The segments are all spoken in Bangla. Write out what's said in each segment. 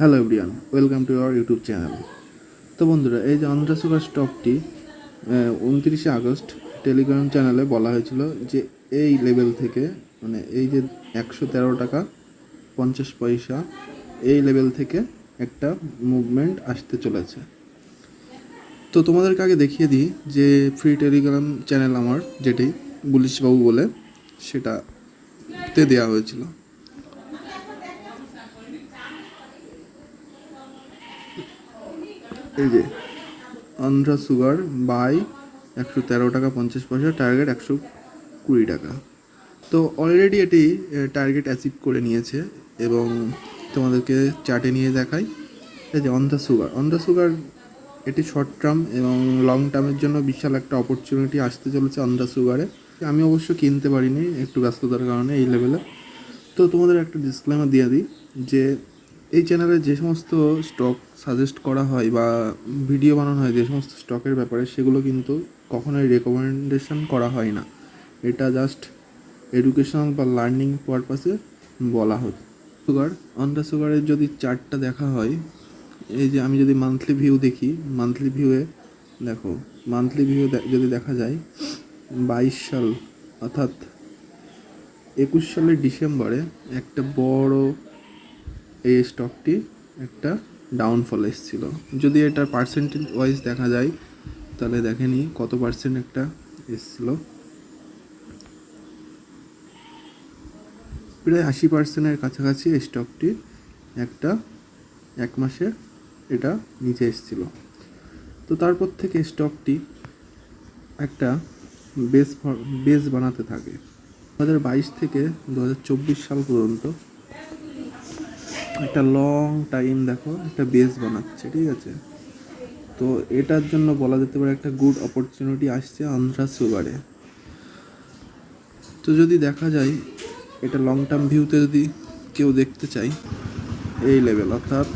Hello everyone, welcome to our YouTube channel. তো বন্ধুরা, এই যে অন্ধ্রা সুগার স্টকটি 29শে আগস্ট টেলিগ্রাম চ্যানেলে বলা হয়েছিল যে এই লেভেল থেকে, মানে এই যে 113 টাকা 50 পয়সা, এই লেভেল থেকে একটা মুভমেন্ট আসতে চলেছে। তো তোমাদেরকে আগে দেখিয়ে দিই যে ফ্রি টেলিগ্রাম চ্যানেল আমার, যেটি বুলিশবাবু বলে, সেটাতে দেওয়া হয়েছিল। এই যে অন্ধ্রা সুগার বাই 113 টাকা 50 পয়সা, টার্গেট 120 টাকা। তো অলরেডি এটি টার্গেট অ্যাচিভ করে নিয়েছে এবং তোমাদেরকে চার্টে নিয়ে দেখাই। এই যে অন্ধ্রা সুগার এটি শর্ট টার্ম এবং লং টার্মের জন্য বিশাল একটা অপরচুনিটি আসতে চলেছে অন্ধ্রা সুগারে। আমি অবশ্য কিনতে পারিনি একটু ব্যস্ততার কারণে এই লেভেলে। তো তোমাদের একটা ডিসক্লেমার দিয়ে দিই যে এই চ্যানেলে যে সমস্ত স্টক সাজেস্ট করা হয় বা ভিডিও বানানো হয় যে সমস্ত স্টকের ব্যাপারে, সেগুলো কিন্তু কখনোই রেকমেন্ডেশন করা হয় না। এটা জাস্ট এডুকেশনাল বা লার্নিং পারপাসে বলা হতো। অন্ধ্রা সুগারের যদি চার্টটা দেখা হয়, এই যে আমি যদি মান্থলি ভিউ দেখি, মান্থলি ভিউয়ে দেখো, মান্থলি ভিউ যদি দেখা যায় 22 সাল অর্থাৎ 21 সালের ডিসেম্বরে একটা বড় এই স্টকটি একটা ডাউনফল এসেছিলো। যদি এটা পার্সেন্টেজ ওয়াইজ দেখা যায় তাহলে দেখেনি কত পার্সেন্ট একটা এসেছিলো, প্রায় 80%-এর কাছাকাছি এই স্টকটি একটা এক মাসে এটা নিচে এসেছিলো। তো তারপর থেকে স্টকটি একটা বেস বানাতে থাকে। 2022 থেকে 2024 সাল পর্যন্ত একটা লং টাইম দেখো একটা বেস বানাচ্ছে, ঠিক আছে। তো এটার জন্য বলা যেতে পারে একটা গুড অপরচুনিটি আসছে অন্ধ্রা সুগারে। তো যদি দেখা যায় এটা লং টার্ম ভিউতে যদি কেউ দেখতে চাই, এই লেভেল অর্থাৎ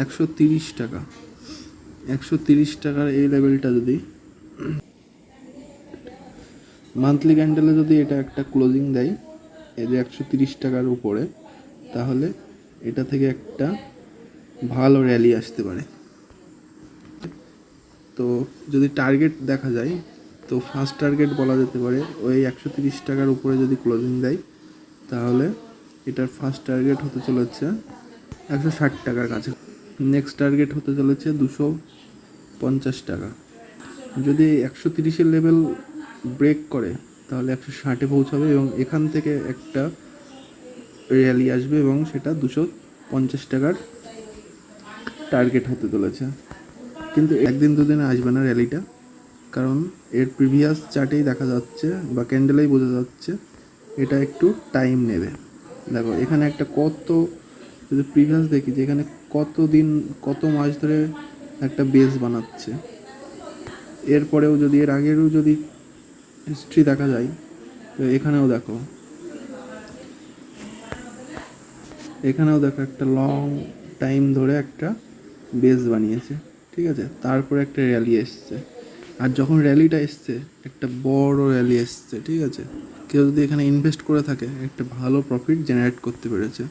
130 টাকার এই লেভেলটা যদি মান্থলি ক্যান্ডেলে যদি এটা একটা ক্লোজিং দেয় এই যে 130 টাকার উপরে, তাহলে এটা থেকে একটা ভালো র্যালি আসতে পারে। তো যদি টার্গেট দেখা যায়, তো ফার্স্ট টার্গেট বলা যেতে পারে ওই 130 টাকার উপরে যদি ক্লোজিং দেয়, তাহলে এটার ফার্স্ট টার্গেট হতে চলেছে 160 টাকার কাছে। নেক্সট টার্গেট হতে চলেছে 250 টাকা। যদি 130-এর লেভেল ব্রেক করে তাহলে 160-এ পৌঁছাবে এবং এখান থেকে একটা র্যালি আসবে এবং সেটা 250 টাকার টার্গেট হতে চলেছে। কিন্তু একদিন দুদিনে আসবে না র্যালিটা, কারণ এর প্রিভিয়াস চার্টেই দেখা যাচ্ছে বা ক্যান্ডেলেই বোঝা যাচ্ছে এটা একটু টাইম নেবে। দেখো এখানে একটা যদি প্রিভিয়াস দেখি যে এখানে কত মাস ধরে একটা বেস বানাচ্ছে। এরপরেও যদি এর আগেরও যদি হিস্ট্রি দেখা যায়, তো এখানেও দেখো একটা লং টাইম ধরে একটা বেস বানিয়েছে, ঠিক আছে। তারপরে একটা র্যালি এসছে, আর যখন র্যালিটা এসছে একটা বড় র্যালি এসছে, ঠিক আছে। কেউ যদি এখানে ইনভেস্ট করে থাকে একটা ভালো প্রফিট জেনারেট করতে পেরেছে।